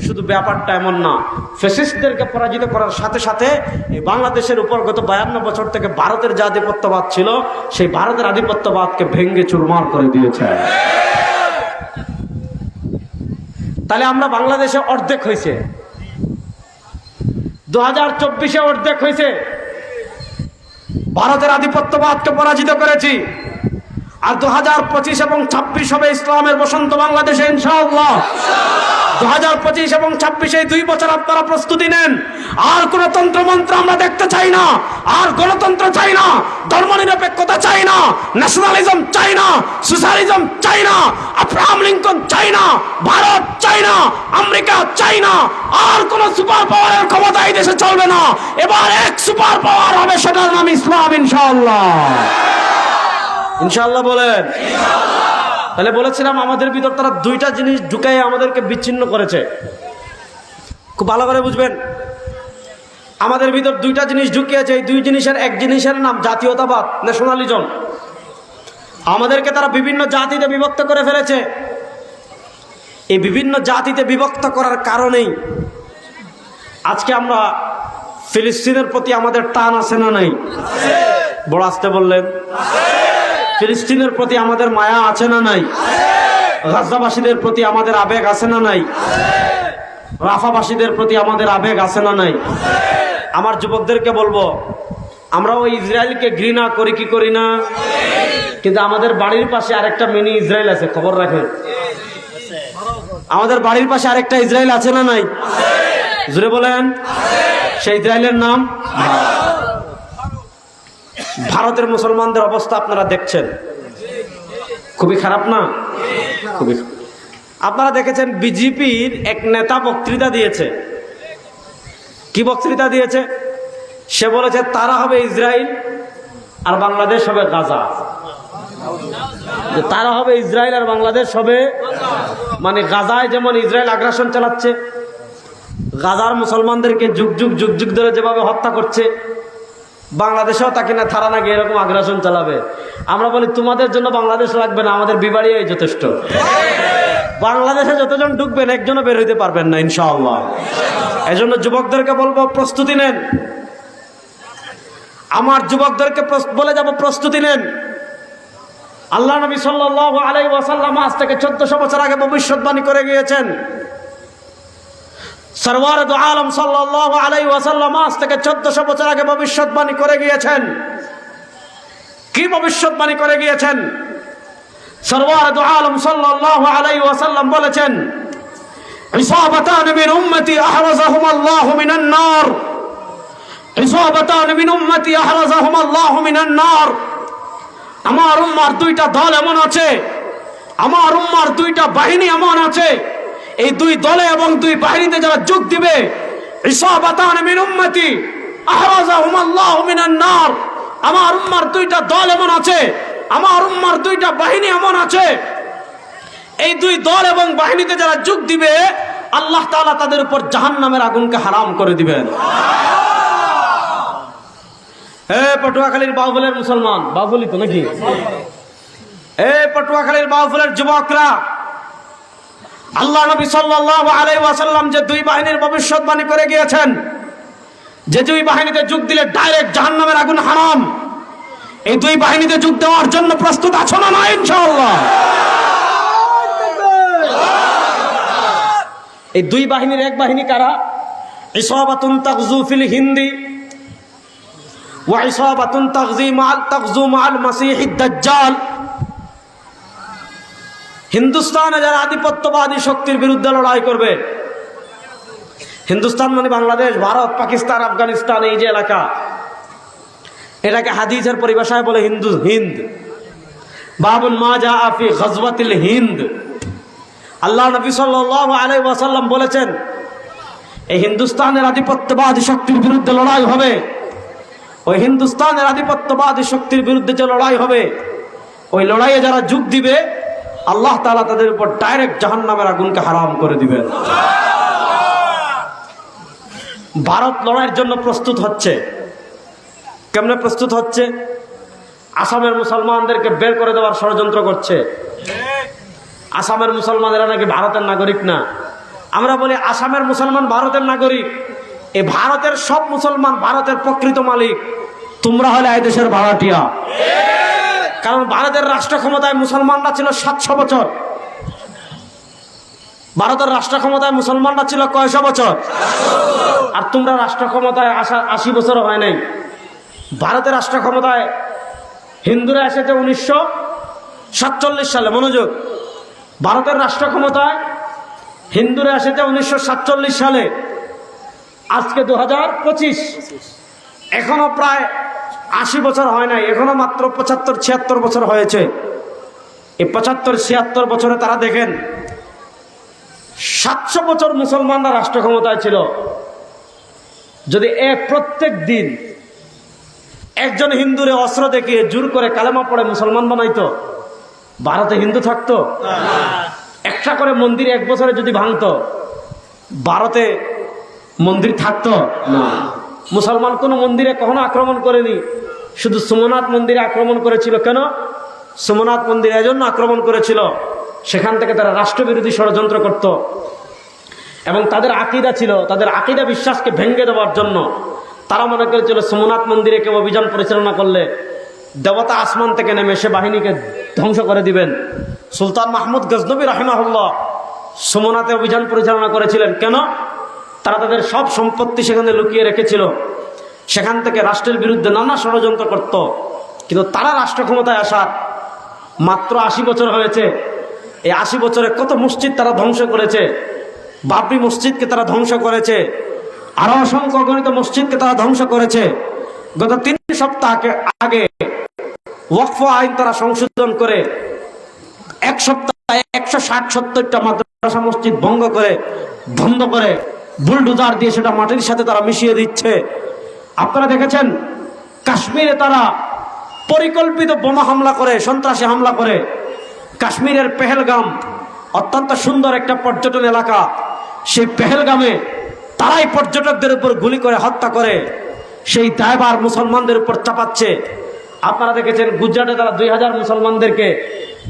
শুধু ব্যাপারটা এমন না, ফ্যাসিস্টদেরকে পরাজিত করার সাথে সাথে এই বাংলাদেশের উপর গত 52 বছর থেকে ভারতের যে আধিপত্যবাদ ছিল, সেই ভারতের আধিপত্যবাদকে ভেঙ্গে চুরমার করে দিয়েছে। তাহলে আমরা বাংলাদেশে অর্ধেক হয়েছে, 2024-এ অর্ধেক হয়েছে, ভারতের আধিপত্যবাদকে পরাজিত করেছি। আর 2025 এবং 26 হবে ইসলামের বসন্ত বাংলাদেশে ইনশাআল্লাহ। 2025 এবং 26 এই 2 বছর আপনারা প্রস্তুতি নেন। আর কোন তন্ত্রমন্ত্র আমরা দেখতে চাই না, আর গণতন্ত্র চাই না, ধর্মনিরপেক্ষতা চাই না, ন্যাশনালিজম চাই না, সোশ্যালিজম চাই না, আব্রাহাম লিঙ্কন চাই না, ভারত চাই না, আমেরিকা চাই না। আর কোন সুপার পাওয়ারের ক্ষমতা এই দেশে চলবে না। এবার এক সুপার পাওয়ার হবে, সেটার নাম ইসলাম ইনশাআল্লাহ। ইনশাআল্লাহ বলেন। তাহলে বলেছিলাম আমাদের ভিতর তারা 2টা জিনিস ঢুকাই আমাদেরকে বিচ্ছিন্ন করেছে। খুব ভালো করে বুঝবেন, আমাদের ভিতর 2টা জিনিস ঢুকিয়েছে। এই 2 জিনিসের এক জিনিসের নাম জাতীয়তাবাদ, ন্যাশনালিজম। আমাদেরকে তারা বিভিন্ন জাতিতে বিভক্ত করে ফেলেছে। এই বিভিন্ন জাতিতে বিভক্ত করার কারণেই আজকে আমরা ফিলিস্তিনের প্রতি আমাদের টান আছে না নাই? বড় আসতে বললেন। ফিলিস্তিনের প্রতি আমাদের মায়া আছে না নাই? গাজাবাসীদের প্রতি আমাদের আবেগ আছে না নাই? রাফাবাসীদের প্রতি আমাদের আবেগ আছে না নাই? আমার যুবকদেরকে বলবো, আমরা ওই ইসরায়েলকে ঘৃণা করি কি করি না? কিন্তু আমাদের বাড়ির পাশে আরেকটা মিনি ইসরায়েল আছে, খবর রাখেন। আমাদের বাড়ির পাশে আরেকটা ইসরায়েল আছে না নাই? জোরে বলেন। সেই ইসরায়েলের নাম ভারতের মুসলমানদের অবস্থা আপনারা দেখছেন, খুবই খারাপ না? খুবই। আপনারা দেখেছেন বিজেপির এক নেতা বক্তৃতা দিয়েছে। কি বক্তৃতা দিয়েছে? সে বলেছে তারা হবে ইসরায়েল আর বাংলাদেশ হবে গাজা। তারা হবে ইসরায়েল আর বাংলাদেশ হবে, মানে গাজায় যেমন ইসরায়েল আগ্রাসন চালাচ্ছে, গাজার মুসলমানদেরকে যুগ যুগ যুগ যুগ ধরে যেভাবে হত্যা করছে, বাংলাদেশেও তাকে না থারা না গিয়ে এরকম আগ্রাসন চালাবে। আমরা বলি তোমাদের জন্য বাংলাদেশ লাগবে না, আমাদের বিবাড়িয়াই যথেষ্ট। বাংলাদেশে যতজন ঢুকবেন একজনও বের হইতে পারবেন না ইনশাআল্লাহ। এজন্য যুবকদেরকে বলবো প্রস্তুতি নেন। আমার যুবকদেরকে বলে যাব প্রস্তুতি নেন। আল্লাহ নবী সাল্লাল্লাহু আলাইহি ওয়াসাল্লাম আজ থেকে 1400 বছর আগে ভবিষ্যৎবাণী করে গিয়েছেন। সরওয়ার দু আলম সাল্লাল্লাহু আলাইহি ওয়াসাল্লাম আজ থেকে 1400 বছর আগে ভবিষ্যৎবাণী করে গিয়েছেন। কি ভবিষ্যৎবাণী করে গিয়েছেন? সরওয়ার দু আলম সাল্লাল্লাহু আলাইহি ওয়াসাল্লাম বলেছেন, ইসাবাতান মিন উম্মতি আহরাজাহুম আল্লাহু মিনান নার। ইসাবাতান মিন উম্মতি আহরাজাহুম আল্লাহু মিনান নার। আমার উম্মার 2টা দল এমন আছে, আমার উম্মার 2টা বাহিনী এমন আছে, এই 2 দলে এবং 2 বাহিনীতে যারা যোগ দিবে, ইসাবাতান মিন উম্মতি আহরাজাহুম আল্লাহু মিনান নার। আমার উম্মার 2টা দল এমন আছে, আমার উম্মার 2টা বাহিনী এমন আছে, এই 2 দল এবং বাহিনীতে যারা যোগ দিবে আল্লাহ তাআলা তাদের উপর জাহান্নামের আগুনকে হারাম করে দিবেন। হে পটুয়াখালীর বাউফলের মুসলমান, বাউফলি তো নাকি? হে পটুয়াখালীর বাউফলের যুবকরা, আল্লাহ নবী সাল্লাল্লাহু আলাইহি ওয়াসাল্লাম যে 2 বাহিনীর ভবিষ্যৎবাণী করে গিয়েছেন, যে 2 বাহিনীতে যোগ দিলে ডাইরেক্ট জাহান্নামের আগুন হারাম, এই 2 বাহিনীতে যোগ দেওয়ার জন্য প্রস্তুত আছো না না ইনশাআল্লাহ? এই 2 বাহিনীর এক বাহিনী কারা? ইসাবাতুন তাগজু ফিল হিন্দি ওয়া ইসাবাতুন তাগজু মাআল মাসীহিদ দাজ্জাল। হিন্দুস্তানে যারা আধিপত্যবাদী শক্তির বিরুদ্ধে লড়াই করবে, হিন্দুস্তান মানে বাংলাদেশ, ভারত, পাকিস্তান, আফগানিস্তান, এই যে এলাকা, এটাকে হাদিসের পরিভাষায় বলে হিন্দ। বাবুন মা জাআ ফি গজওয়াতিল হিন্দ। আল্লাহ নবী সাল্লাল্লাহু আলাইহি ওয়াসাল্লাম বলেছেন, এই হিন্দুস্তানের আধিপত্যবাদী শক্তির বিরুদ্ধে লড়াই হবে। ওই হিন্দুস্তানের আধিপত্যবাদী শক্তির বিরুদ্ধে যে লড়াই হবে, ওই লড়াইয়ে যারা যোগ দিবে আল্লাহ তাআলা তাদের উপর ডাইরেক্ট জাহান্নামের আগুনকে হারাম করে দিবেন। ভারত লড়াইয়ের জন্য প্রস্তুত হচ্ছে। কেমনে প্রস্তুত হচ্ছে? আসামের মুসলমানদেরকে বের করে দেওয়ার ষড়যন্ত্র করছে। আসামের মুসলমানেরা নাকি ভারতের নাগরিক না। আমরা বলি আসামের মুসলমান ভারতের নাগরিক। এই ভারতের সব মুসলমান ভারতের প্রকৃত মালিক। তোমরা হলে এই দেশের ভাড়াটিয়া। কারণ ভারতের রাষ্ট্র ক্ষমতায় মুসলমানরা ছিল 700 বছর। ভারতের রাষ্ট্র ক্ষমতায় মুসলমানরা ছিল কয়শো বছর? আর তোমরা রাষ্ট্র ক্ষমতায় 80 বছর হয় নাই। ভারতের রাষ্ট্র ক্ষমতায় হিন্দুরা এসেছে 1947 সালে। মনোযোগ, ভারতের রাষ্ট্র ক্ষমতায় হিন্দুরা এসেছে 1947 সালে। আজকে 2025, এখনো প্রায় 80 বছর হয় নাই, এখনো মাত্র 75-76 বছর হয়েছে। এই 75-76 বছরে তারা দেখেন 700 বছর মুসলমানরা রাষ্ট্র ক্ষমতায় ছিল। যদি প্রত্যেক দিন একজন হিন্দুরে অস্ত্র দেখিয়ে জোর করে কালেমা পড়ে মুসলমান বানাইতো, ভারতে হিন্দু থাকতো? একটা করে মন্দির এক বছরে যদি ভাঙতো, ভারতে মন্দির থাকতো না। মুসলমান কোনো মন্দিরে কখনো আক্রমণ করেনি, শুধু সোমনাথ মন্দিরে আক্রমণ করেছিল। কেন? সোমনাথ মন্দির এজন্য আক্রমণ করেছিল, সেখান থেকে তারা রাষ্ট্রবিরোধী ষড়যন্ত্র করত এবং তাদের আকীদা ছিল, তাদের আকীদা বিশ্বাসকে ভেঙে দেওয়ার জন্য তারা মনে করেছিল সোমনাথ মন্দিরে কেউ অভিযান পরিচালনা করলে দেবতা আসমান থেকে নেমে সে বাহিনীকে ধ্বংস করে দিবেন। সুলতান মাহমুদ গজনবী রাহিমাহুল্লাহ সোমনাথে অভিযান পরিচালনা করেছিলেন। কেন? তারা তাদের সব সম্পত্তি সেখানে লুকিয়ে রেখেছিল, সেখান থেকে রাষ্ট্রের বিরুদ্ধে নানা ষড়যন্ত্র করত। কিন্তু তারা রাষ্ট্র ক্ষমতায় আসার মাত্র 80 বছর হয়েছে। এই 80 বছরে কত মসজিদ তারা ধ্বংস করেছে। বাবরি মসজিদকে তারা ধ্বংস করেছে, আরো অসংখ্য অগণিত মসজিদকে তারা ধ্বংস করেছে। গত 3 সপ্তাহ আগে ওয়াকফ আইন তারা সংশোধন করে 1 সপ্তাহে 160-70টা মাদ্রাসা মসজিদ ভঙ্গ করে বন্ধ করে বুলডোজার দিয়ে সেটা মাটির সাথে তারা মিশিয়ে দিচ্ছে। আপনারা দেখেছেন কাশ্মীরে তারা পরিকল্পিত বোমা হামলা করে, সন্ত্রাসী হামলা করে। কাশ্মীরের পেহেলগাম অত্যন্ত সুন্দর একটা পর্যটন এলাকা, সেই পেহেলগামে তারাই পর্যটকদের উপর গুলি করে হত্যা করে সেই দায়ভার মুসলমানদের উপর চাপাচ্ছে। আপনারা দেখেছেন গুজরাটে তারা 2000 মুসলমানদেরকে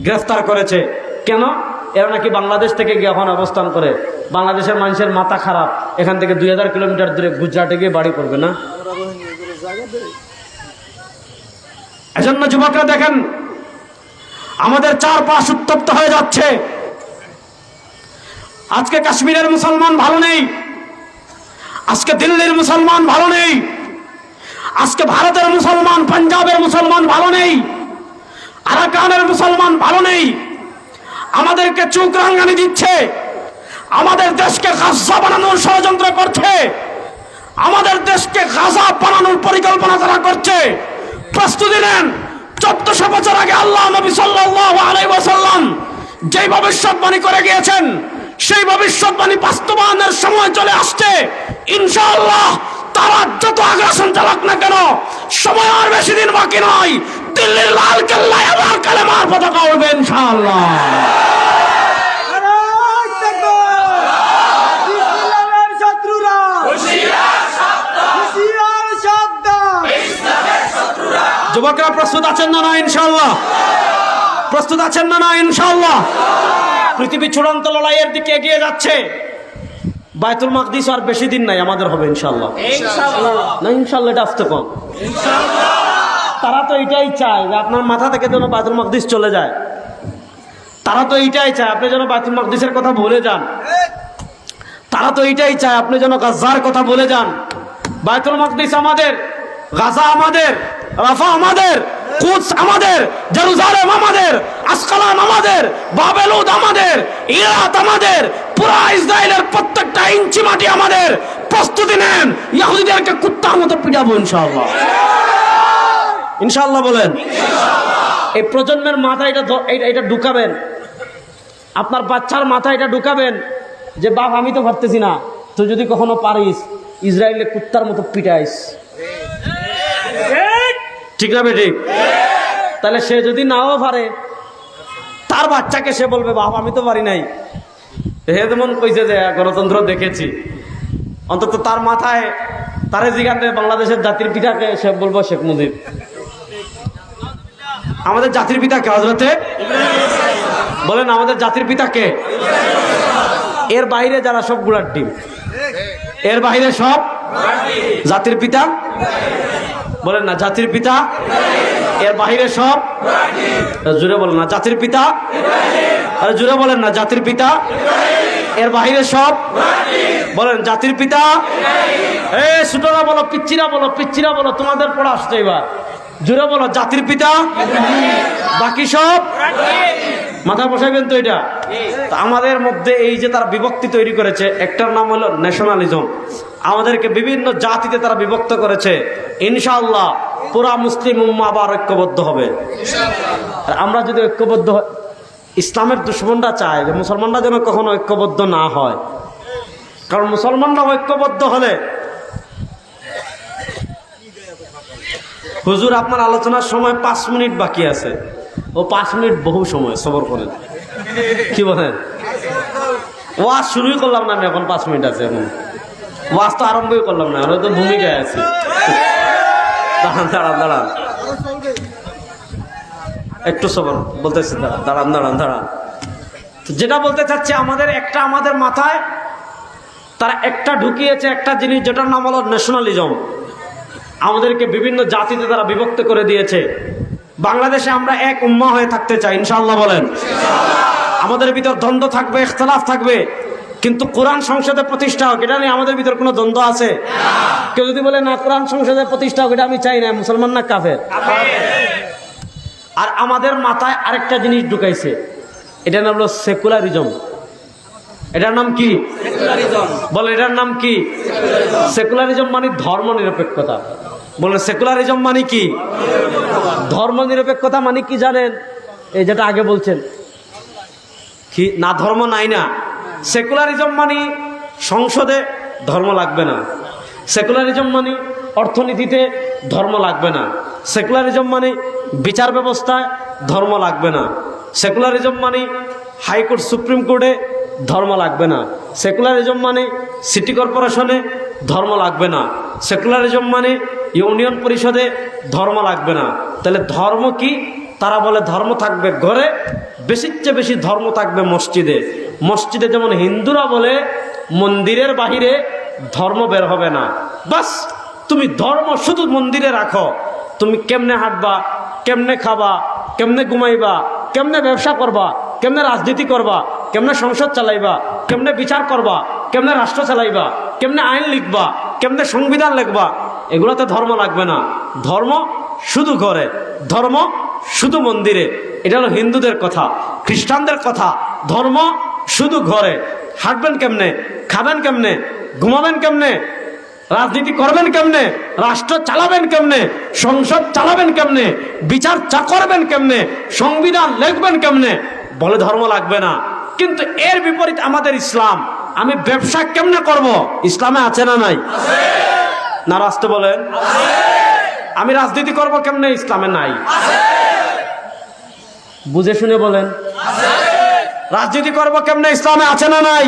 গ্রেফতার করেছে। কেন? এরা নাকি বাংলাদেশ থেকে গিয়ে এখন অবস্থান করে। বাংলাদেশের মানুষের মাথা খারাপ, এখান থেকে 2000 কিলোমিটার দূরে গুজরাটে গিয়ে বাড়ি করবে না? এজন্য যুবকরা দেখেন আমাদের চারপাশ উত্তপ্ত হয়ে যাচ্ছে। আজকে কাশ্মীরের মুসলমান ভালো নেই, আজকে দিল্লির মুসলমান ভালো নেই, আজকে ভারতের মুসলমান, পাঞ্জাবের মুসলমান ভালো নেই, আরাকানের মুসলমান ভালো নেই। আমাদেরকে চোখ রাঙানি দিচ্ছে, আমাদের দেশকে গাজা বানানোর ষড়যন্ত্র করছে, আমাদের দেশকে গাজা বানানোর পরিকল্পনা তারা করছে। প্রস্তুতি নেন। 1400 বছর আগে আল্লাহ নবী সাল্লাল্লাহু আলাইহি ওয়াসাল্লাম যে ভবিষ্যৎবাণী করে গিয়েছেন, সেই ভবিষ্যৎবাণী বাস্তবায়নের সময় চলে আসছে। ইনশাআল্লাহ তারা যত আগ্রাসন চালাক না কেন, সময় আর বেশি দিন বাকি নয়। দিল্লির লাল কেল্লায় আবার কালেমার পতাকা উড়বে ইনশাআল্লাহ। যুবকরা প্রস্তুত আছেন না? না ইনশাআল্লাহ প্রস্তুত আছেন না? না ইনশাআল্লাহ। পৃথিবী চূড়ান্ত লড়াইয়ের দিকে এগিয়ে যাচ্ছে। বাইতুল মাকদিস আর বেশি দিন নাই, আমাদের হবে ইনশাআল্লাহ। না ইনশাআল্লাহ এটা আসতে কম। তারা তো এটাই চায় যে আপনার মাথা থেকে যেন বাইতুল মাকদিস চলে যায়। তারা তো এইটাই চায় আপনি যেন বাইতুল মাকদিসের কথা ভুলে যান। তারা তো এইটাই চায় আপনি যেন গাজার কথা ভুলে যান। বাইতুল মাকদিস আমাদের, গাজা আমাদের, রাফা আমাদের, কুদস আমাদের, জেরুজালেম আমাদের, আসকালান আমাদের, বাবেলুদ আমাদের, ইরাক আমাদের, পুরা ইসরায়েলের প্রত্যেকটা ইঞ্চি মাটি আমাদের। প্রস্তুতি নেন, ইহুদিদেরকে কুত্তার মতো পিটাবো ইনশাআল্লাহ। ইনশাআল্লাহ বলেন। এই প্রজন্মের মাথায় এটা ঢুকাবেন, আপনার বাচ্চার মাথায় এটা ঢুকাবেন যে বাপ আমি তো পারতেছি না, তুই যদি কখনো পারিস ইসরায়েলের কুত্তার মতো পিটাইস। ঠিক না বেঠিক? তাহলে সে যদি নাও পারে, তার বাচ্চাকে সে বলবে বাপ আমি তো পারি নাই। হে যেমন কইছে যে গণতন্ত্র দেখেছি, অন্তত তার মাথায় তারে জিজ্ঞাসা বাংলাদেশের জাতির পিতাকে, সে বলবো শেখ মুজিব। আমাদের জাতির পিতা কে? হযরতে বলেন, আমাদের জাতির পিতা কে? এর বাইরে যারা সব গুলার টিম, এর বাইরে সব জাতির পিতা। বলেন না জাতির পিতা, এর বাইরে সব। জুড়ে বলেন না জাতির পিতা। আরে জুড়ে বলেন না জাতির পিতা, এর বাইরে সব। বলেন জাতির পিতা। ছোটরা বলো, পিচ্চিরা বলো, পিচ্চিরা বলো, তোমাদের পড়া আসছে এবার। জুড়ে বলো জাতির পিতা, বাকি সব। মাথা বসাইবেন তো এটা। আমাদের মধ্যে এই যে তারা বিভক্তি তৈরি করেছে, একটার নাম হলো ন্যাশনালিজম। আমাদেরকে বিভিন্ন জাতিতে তারা বিভক্ত করেছে। ইনশাআল্লাহ পুরা মুসলিম উম্মাহ আবার ঐক্যবদ্ধ হবে। আর আমরা যদি ঐক্যবদ্ধ, ইসলামের দুশমনরা চায় যে মুসলমানরা যেন কখনো ঐক্যবদ্ধ না হয়, কারণ মুসলমানরা ঐক্যবদ্ধ হলে, হুজুর আপনার আলোচনার সময় 5 মিনিট বাকি আছে, ও 5 মিনিট বহু সময়, সবর করেন। কি বলেন? ওয়াজ শুরুই করলাম না আমি, এখন 5 মিনিট আছে। এখন ওয়াজ তো আরম্ভই করলাম না, আমরা তো ভূমিকায় আছি। দাঁড়ান দাঁড়ান দাঁড়ান, একটু সবর বলতেছি। দাঁড়ান দাঁড়ান দাঁড়ান। যেটা বলতে চাচ্ছি, আমাদের মাথায় তারা একটা ঢুকিয়েছে একটা জিনিস, যেটার নাম হলো ন্যাশনালিজম। আমাদেরকে বিভিন্ন জাতিতে তারা বিভক্ত করে দিয়েছে। বাংলাদেশে আমরা এক উম্মাহ হয়ে থাকতে চাই, ইনশাআল্লাহ বলেন। আমাদের ভিতর দ্বন্দ্ব থাকবে, ইখতিলাফ থাকবে, কিন্তু কোরআন সংসদে প্রতিষ্ঠা হোক, এটা নিয়ে আমাদের ভিতর কোনো দ্বন্দ্ব আছে? কেউ যদি বলে না কোরআন সংসদে প্রতিষ্ঠা হোক, এটা আমি চাই না, মুসলমান না কাফের? আর আমাদের মাথায় আরেকটা জিনিস ঢুকাইছে, এটার নাম হলো সেকুলারিজম। এটার নাম কি? বলে এটার নাম কি? সেকুলারিজম মানে ধর্ম নিরপেক্ষতা। বলে সেকুলারিজম মানে কি? ধর্ম নিরপেক্ষতা মানে কি জানেন? এই যেটা আগে বলছেন কি, না ধর্ম নাই না। সেকুলারিজম মানে সংসদে ধর্ম লাগবে না। সেকুলারিজম মানে অর্থনীতিতে ধর্ম লাগবে না। সেকুলারিজম মানে বিচার ব্যবস্থায় ধর্ম লাগবে না। সেকুলারিজম মানে হাইকোর্ট সুপ্রিম কোর্টে ধর্ম লাগবে না। সেকুলারিজম মানে সিটি কর্পোরেশনে ধর্ম লাগবে না। সেকুলারিজম মানে ইউনিয়ন পরিষদে ধর্ম লাগবে না। তাহলে ধর্ম কি? তারা বলে ধর্ম থাকবে ঘরে, বেশির চেয়ে বেশি ধর্ম থাকবে মসজিদে। মসজিদে যেমন হিন্দুরা বলে মন্দিরের বাহিরে ধর্ম বের হবে না। বাস তুমি ধর্ম শুধু মন্দিরে রাখো। তুমি কেমনে হাঁটবা, কেমনে খাবা, কেমনে ঘুমাইবা, কেমনে ব্যবসা করবা, কেমনে রাজনীতি করবা, কেমনে সংসদ চালাইবা, কেমনে বিচার করবা, কেমনে রাষ্ট্র চালাইবা, কেমনে আইন লিখবা, কেমনে সংবিধান লিখবা, এগুলোতে ধর্ম লাগবে না। ধর্ম শুধু ঘরে, ধর্ম শুধু মন্দিরে। এটা হলো হিন্দুদের কথা। খ্রিস্টানদের কথা ধর্ম শুধু ঘরে। হাঁটবেন কেমনে, খাবেন কেমনে, ঘুমাবেন কেমনে, রাজনীতি করবেন কেমনে, রাষ্ট্র চালাবেন কেমনে, সংসদ চালাবেন কেমনে, বিচার করবেন কেমনে, সংবিধান লিখবেন কেমনে, বলে ধর্ম লাগবে না। কিন্তু এর বিপরীত আমাদের ইসলাম। আমি ব্যবসা কেমনে করব, ইসলামে আছে না নাই? না রাষ্ট্র বলেন। আমি রাজনীতি করব কেমনে, ইসলামে নাই। বুঝে শুনে বলেন। রাজনীতি করব কেমনে, ইসলামে আছে না নাই?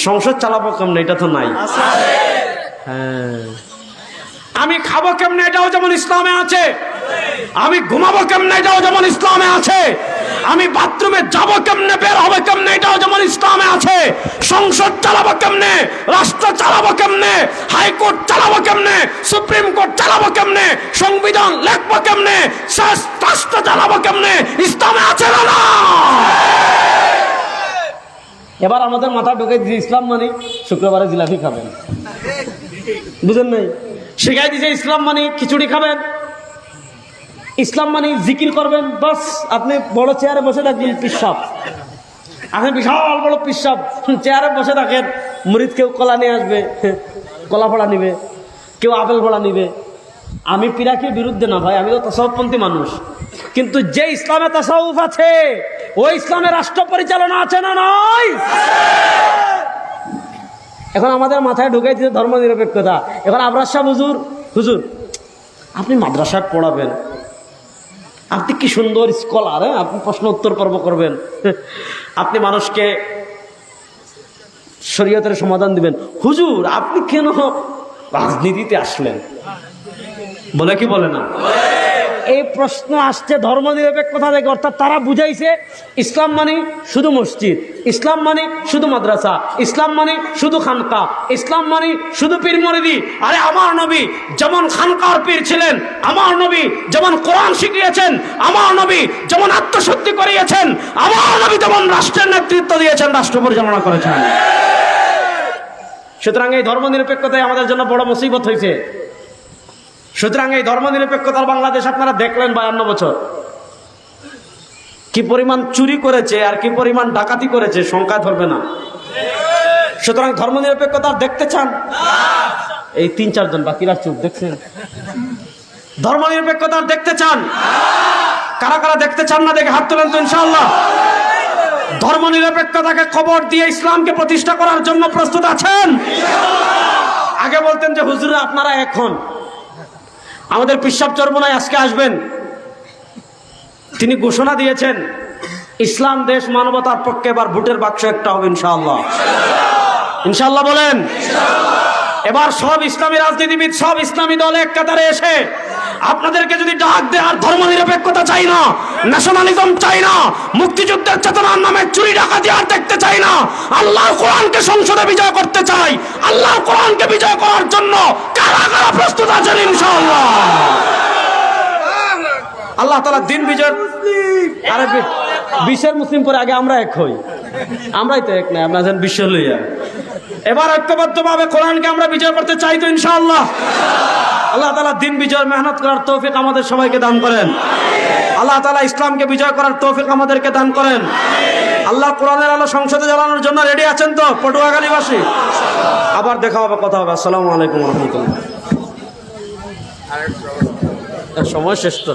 সংসদ চালাবো কেমনে, এটা তো নাই। হ্যাঁ, আমি খাবো কেমনে, এটাও যেমন ইসলামে আছে। আমি ঘুমাবো কেমনে, এটাও যেমন ইসলামে আছে। আমি বাথরুমে যাবো কেমনে, বের হবে কেমনে, এটাও যেমন ইসলামে আছে। সংসদ চালাবো কেমনে, রাষ্ট্র চালাবো কেমনে, হাইকোর্ট চালাবো কেমনে, সুপ্রিম কোর্ট চালাবো কেমনে, সংবিধান লিখবো কেমনে, রাষ্ট্র চালাবো কেমনে, ইসলামে আছে না? এবার আমাদের মাথা ঢুকে দিয়েছে ইসলাম মানে শুক্রবারে জিলাপি খাবেন, বুঝেন নাই? শিখাই দিয়েছে ইসলাম মানে খিচুড়ি খাবেন, ইসলাম মানে জিকির করবেন। বাস আপনি বড় চেয়ারে বসে থাকবেন, পিসাব, আপনি বিশাল বড় পিসাব চেয়ারে বসে থাকেন। মুরিদ কেউ কলা নিয়ে আসবে, কলা ফড়া নিবে, কেউ আপেল ফড়া নিবে। আমি পিরাকির বিরুদ্ধে না ভাই, আমি তো তাসাউফপন্থী মানুষ। কিন্তু যে ইসলামে তাসাউফ আছে, ওই ইসলামে রাষ্ট্র পরিচালনা আছে না নাই? এখন আমাদের মাথায় ঢুকাই দিতে ধর্ম নিরপেক্ষতা। এখন আবরার সাহেব হুজুর আপনি মাদ্রাসায় পড়াবেন, আপনি কি সুন্দর স্কলার, হ্যাঁ, আপনি প্রশ্ন উত্তর পর্ব করবেন, আপনি মানুষকে শরীয়তের সমাধান দিবেন। হুজুর আপনি কেন রাজনীতিতে আসলেন? বলে কি বলে না? এই প্রশ্ন আসছে ধর্ম নিরপেক্ষতা থেকে, অর্থাৎ তারা বুঝাইছে ইসলাম মানে শুধু মসজিদ, ইসলাম মানে শুধু মাদ্রাসা, ইসলাম মানে শুধু খানকা, ইসলাম মানে শুধু পীর মুরিদি। আরে আমার নবী যেমন খানকার পীর ছিলেন, আমার নবী যেমন কোরআন শিখিয়েছেন, আমার নবী যেমন আত্মশুদ্ধি করিয়েছেন, আমার নবী যেমন রাষ্ট্রের নেতৃত্ব দিয়েছেন, রাষ্ট্র পরিচালনা করেছেন। সুতরাং এই ধর্ম নিরপেক্ষতায় আমাদের জন্য বড় মুসিবত হয়েছে। সুতরাং এই ধর্ম নিরপেক্ষতার বাংলাদেশ আপনারা দেখলেন 52 বছর কি পরিমাণ চুরি করেছে আর কি পরিমাণ ডাকাতি করেছে, সংখ্যা ধরবে না। সুতরাং ধর্ম নিরপেক্ষতা দেখতে চান? এই 3-4 জন, বাকিরা চুপ। দেখছেন? ধর্ম নিরপেক্ষতা দেখতে চান? কারা কারা দেখতে চান না দেখে হাত তোলেন তো ইনশাআল্লাহ। ধর্ম নিরপেক্ষতাকে খবর দিয়ে ইসলামকে প্রতিষ্ঠা করার জন্য প্রস্তুত আছেন? আগে বলতেন যে হুজুর আপনারা এখন আমাদের পিশাব চরমনায় আজকে আসবেন। তিনি ঘোষণা দিয়েছেন ইসলাম দেশ মানবতার পক্ষে এবার ভোটের বাক্স একটা হবে ইনশাআল্লাহ। ইনশাআল্লাহ বলেন। এবার সব ইসলামী রাজনীতিবিদ, সব ইসলামী দল এক কাতারে এসে আপনাদেরকে যদি ডাক দেয়, আর ধর্ম নিরপেক্ষতা চাই না, ন্যাশনালিজম চাই না, মুক্তিযুদ্ধের চেতনার নামে চুরি ডাকাতি আর দেখতে চাই না, আল্লাহর কোরআনকে সংসদে বিজয় করতে চাই। আল্লাহর কোরআনকে বিজয় করার জন্য কারা কারা প্রস্তুত আছেন ইনশাআল্লাহ? আল্লাহ তাআলা দিন বিজয়। আরে বিশ্বের মুসলিম পরে আগে আমরা এক হই, আমরাই তো এক না, আপনার বিশ্ব লইয়া। এবার ঐক্যবদ্ধভাবে কোরআনকে আমরা বিজয় করতে চাই তো ইনশাআল্লাহ। আল্লাহ তাআলা দিন বিজয় মেহনত করার তৌফিক আমাদের সবাইকে দান করেন। আল্লাহ তাআলা ইসলামকে বিজয় করার তৌফিক আমাদেরকে দান করেন। আল্লাহ কোরআনের আলো সংসদে জ্বালানোর জন্য রেডি আছেন তো পটুয়াখালীবাসী? আবার দেখা হবে, কথা হবে। আসসালামু আলাইকুম ওয়া রাহমাতুল্লাহ। সময় শেষ তো।